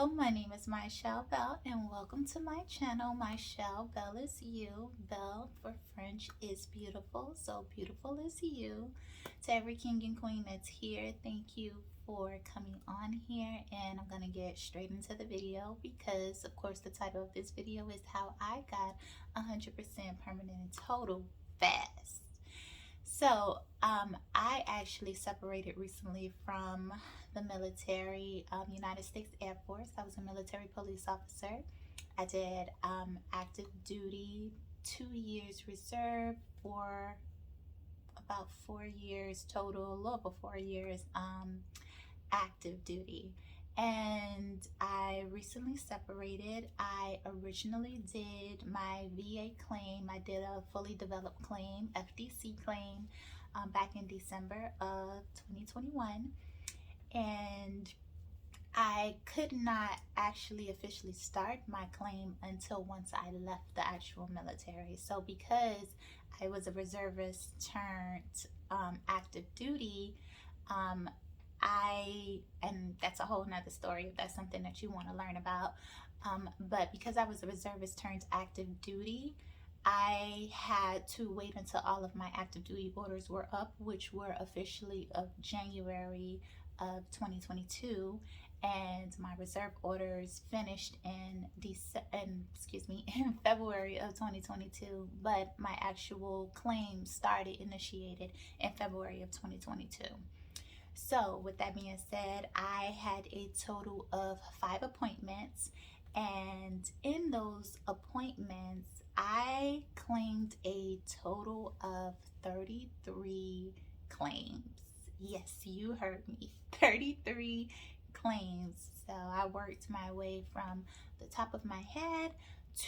Hello, my name is Michelle Bell, and welcome to my channel. Michelle Bell is you. Bell for French is beautiful, so beautiful is you. To every king and queen that's here, thank you for coming on here, and I'm gonna get straight into the video because, of course, the title of this video is how I got 100% permanent and total fast. So I actually separated recently from the military, United States Air Force. I was a military police officer. I did active duty, 2 years reserve, for about 4 years total, a little over 4 years active duty. And I recently separated. I originally did my VA claim. I did a fully developed claim, FDC claim, back in December of 2021. And I could not actually officially start my claim until once I left the actual military. So because I was a reservist turned active duty, and that's a whole nother story if that's something that you want to learn about. But because I was a reservist turned active duty, I had to wait until all of my active duty orders were up, which were officially of January of 2022, and my reserve orders finished in February of 2022, but my actual claim initiated in February of 2022. So with that being said, I had a total of 5 appointments, and in those appointments I claimed a total of 33 claims. Yes, you heard me, 33 claims. So I worked my way from the top of my head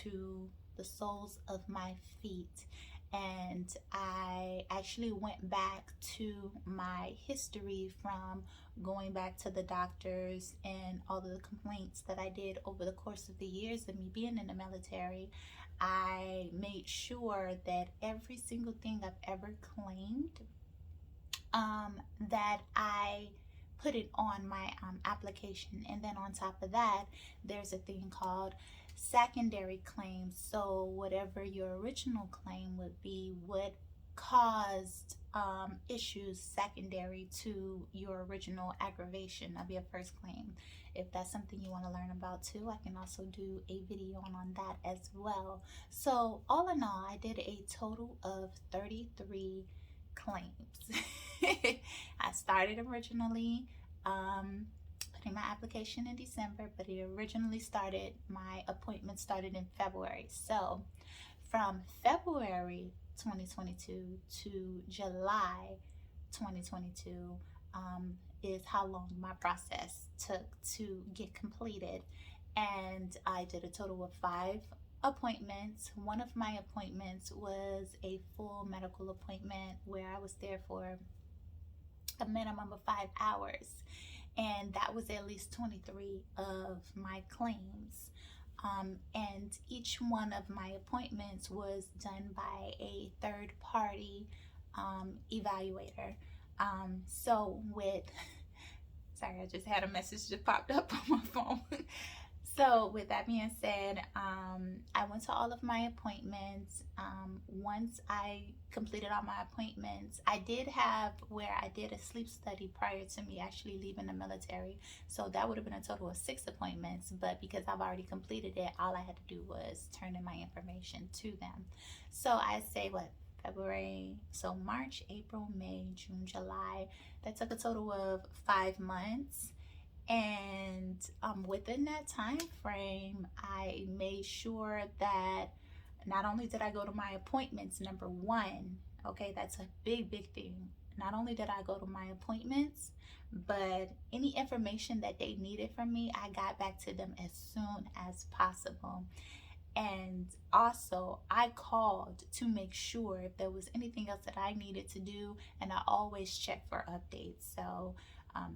to the soles of my feet. And I actually went back to my history from going back to the doctors and all of the complaints that I did over the course of the years of me being in the military. I made sure that every single thing I've ever claimed, that I put it on my application. And then on top of that, there's a thing called secondary claims. So whatever your original claim would be, what caused issues secondary to your original aggravation of your first claim. If that's something you want to learn about too, I can also do a video on that as well. So all in all, I did a total of 33 claims. I started originally putting my application in December, but my appointment started in February. So from February 2022 to July 2022 is how long my process took to get completed. And I did a total of 5 appointments. One of my appointments was a full medical appointment where I was there for a minimum of 5 hours, and that was at least 23 of my claims. And each one of my appointments was done by a third party evaluator. Sorry, I just had a message that popped up on my phone. So with that being said, I went to all of my appointments. Once I completed all my appointments, I did a sleep study prior to me actually leaving the military. So that would have been a total of 6 appointments. But because I've already completed it, all I had to do was turn in my information to them. So I say March, April, May, June, July. That took a total of 5 months. And within that time frame, I made sure that not only did I go to my appointments, number one, okay, that's a big thing. Not only did I go to my appointments, but any information that they needed from me, I got back to them as soon as possible. And also, I called to make sure if there was anything else that I needed to do, and I always check for updates. So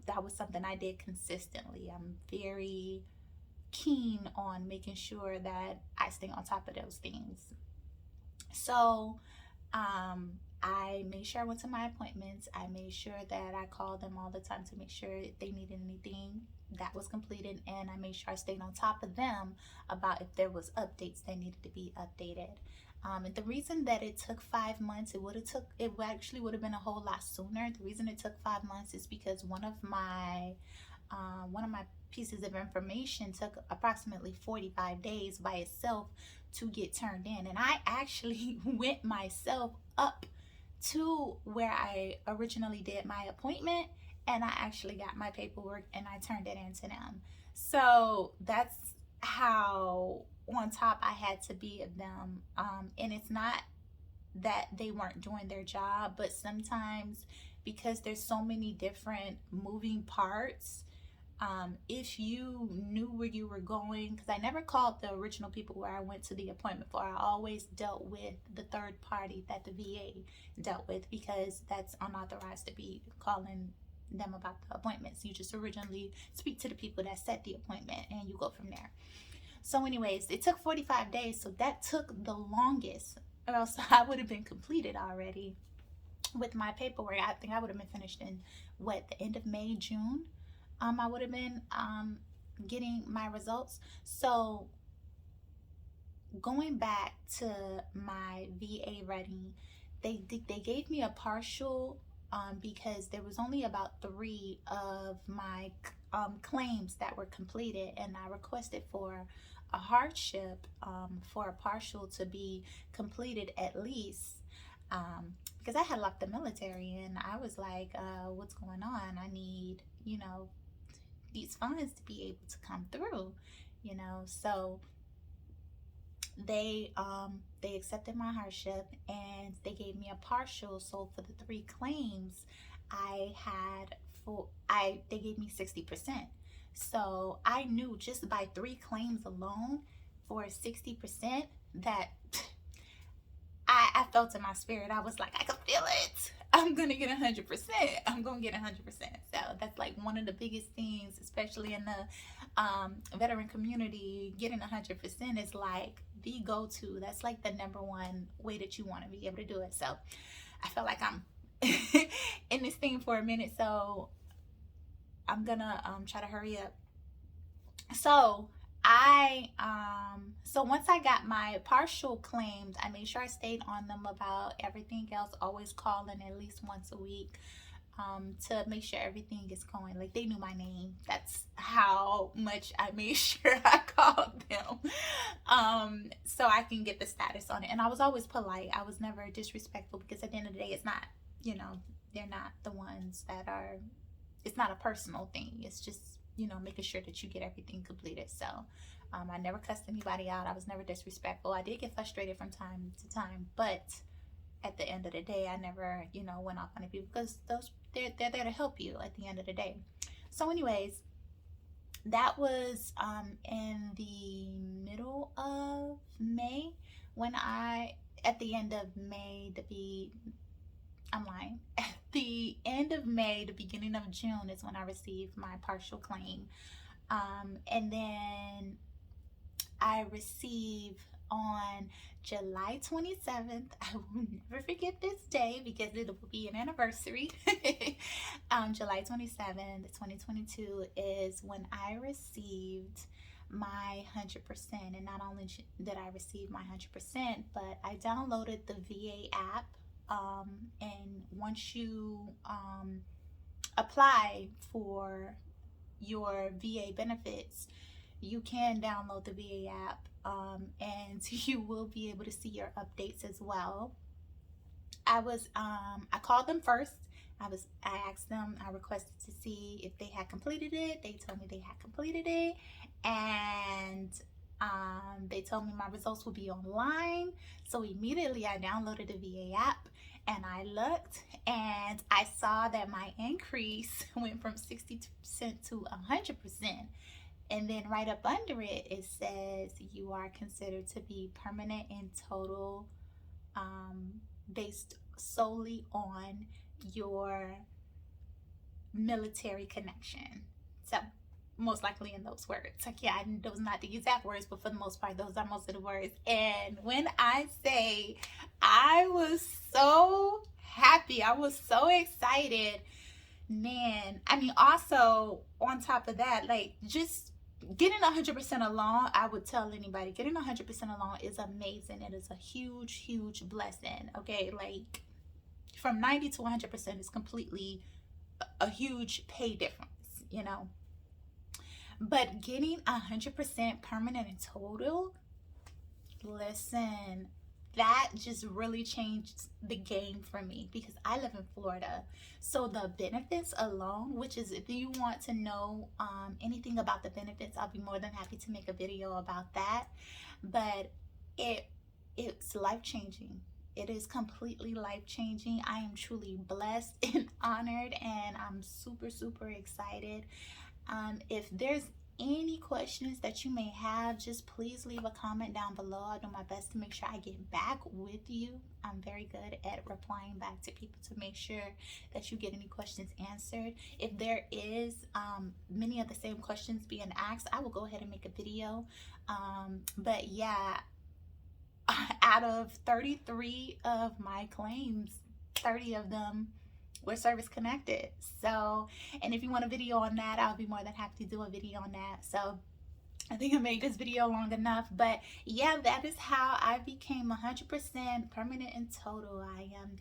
that was something I did consistently. I'm very keen on making sure that I stay on top of those things. So I made sure I went to my appointments. I made sure that I called them all the time to make sure if they needed anything that was completed, and I made sure I stayed on top of them about if there was updates that needed to be updated. And the reason that it took 5 months, it actually would have been a whole lot sooner. The reason it took 5 months is because one of my pieces of information took approximately 45 days by itself to get turned in, and I actually went myself up to where I originally did my appointment, and I actually got my paperwork and I turned it in to them. So that's how on top I had to be of them. And it's not that they weren't doing their job, but sometimes because there's so many different moving parts, if you knew where you were going, because I never called the original people where I went to the appointment for. I always dealt with the third party that the VA dealt with, because that's unauthorized to be calling them about the appointments. You just originally speak to the people that set the appointment and you go from there. So anyways, it took 45 days, so that took the longest, or else I would have been completed already with my paperwork. I think I would have been finished in the end of May, June. I would have been getting my results. So going back to my VA writing, they gave me a partial because there was only about 3 of my claims that were completed, and I requested for a hardship for a partial to be completed at least, because I had left the military and I was like, what's going on? I need, these funds to be able to come through, so they accepted my hardship and they gave me a partial. So for the 3 claims they gave me 60%. So I knew just by 3 claims alone for 60% that I felt in my spirit. I was like, I can feel it. I'm gonna get 100%. I'm gonna get 100%. So that's like one of the biggest things, especially in the veteran community. Getting 100% is like the go-to. That's like the #1 way that you want to be able to do it. So I felt like I'm in this thing for a minute, so I'm gonna try to hurry up. So once I got my partial claimed, I made sure I stayed on them about everything else, always calling at least once a week to make sure everything is going. Like, they knew my name. That's how much I made sure I called them so I can get the status on it. And I was always polite. I was never disrespectful, because at the end of the day, it's not, they're not the ones that are, it's not a personal thing. It's just, making sure that you get everything completed. So I never cussed anybody out. I was never disrespectful. I did get frustrated from time to time, but at the end of the day, I never, went off on people, because they're there to help you at the end of the day. So anyways, that was in the middle of May, at the end of May, at the end of May, the beginning of June is when I received my partial claim. And then I received on July 27th, I will never forget this day because it will be an anniversary. July 27th, 2022 is when I received my 100%. And not only did I receive my 100%, but I downloaded the VA app. And once you apply for your VA benefits, you can download the VA app, and you will be able to see your updates as well. I called them first. I asked them, I requested to see if they had completed it. They told me they had completed it, and they told me my results would be online. So immediately I downloaded the VA app and I looked, and I saw that my increase went from 60% to 100%. And then right up under it, it says you are considered to be permanent and total, based solely on your military connection. So most likely in those words. Like, yeah, those are not the exact words, but for the most part, those are most of the words. And when I say I was so happy. I was so excited. Man, I mean, also on top of that, like just getting 100% along, I would tell anybody getting 100% along is amazing. It is a huge, huge blessing. Okay, like from 90 to 100% is completely a huge pay difference, you know. But getting 100% permanent and total, listen, that just really changed the game for me because I live in Florida. So the benefits alone, which is if you want to know anything about the benefits, I'll be more than happy to make a video about that. But it it's life changing. It is completely life changing. I am truly blessed and honored, and I'm super, super excited. If there's any questions that you may have, just please leave a comment down below. I'll do my best to make sure I get back with you. I'm very good at replying back to people to make sure that you get any questions answered. If there is many of the same questions being asked, I will go ahead and make a video. But yeah, out of 33 of my claims, 30 of them were service connected. So, and if you want a video on that, I'll be more than happy to do a video on that. So I think I made this video long enough, but yeah, that is how I became 100% permanent and total. I am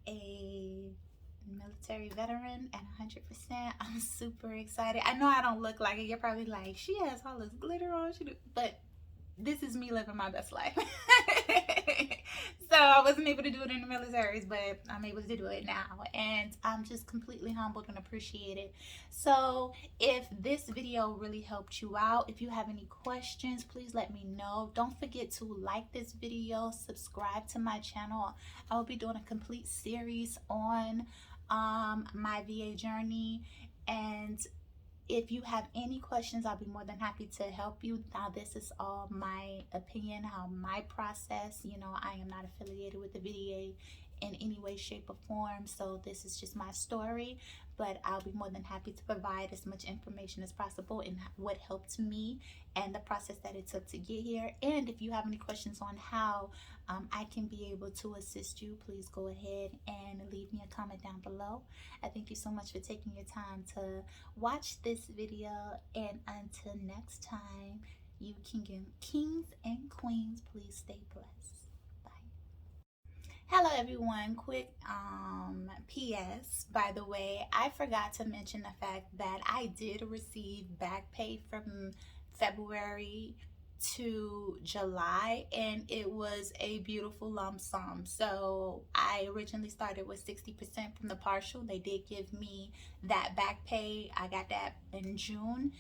a military veteran and 100%. I'm super excited. I know I don't look like it. You're probably like, she has all this glitter on, but this is me living my best life. So I wasn't able to do it in the militaries, but I'm able to do it now, and I'm just completely humbled and appreciate it. So if this video really helped you out, if you have any questions, please let me know. Don't forget to like this video, subscribe to my channel. I will be doing a complete series on my VA journey, and if you have any questions, I'll be more than happy to help you. Now, this is all my opinion, how my process, you know, I am not affiliated with the VA in any way, shape, or form. So this is just my story, but I'll be more than happy to provide as much information as possible in what helped me and the process that it took to get here. And if you have any questions on how I can be able to assist you, please go ahead and leave me a comment down below. I thank you so much for taking your time to watch this video, and until next time, you kings and queens, please stay blessed. Bye. Hello everyone, quick PS, by the way, I forgot to mention the fact that I did receive back pay from February to July, and it was a beautiful lump sum. So I originally started with 60% from the partial. They did give me that back pay. I got that in June.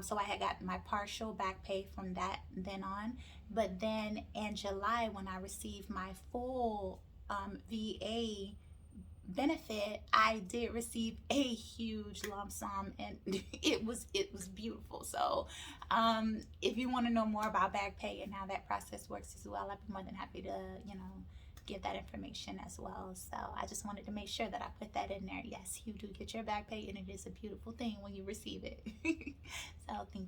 So I had got my partial back pay from that then on. But then in July, when I received my full VA benefit, I did receive a huge lump sum, and it was beautiful. So if you want to know more about back pay and how that process works as well, I'd be more than happy to, you know, give that information as well. So I just wanted to make sure that I put that in there. Yes, you do get your back pay, and it is a beautiful thing when you receive it. So thank you.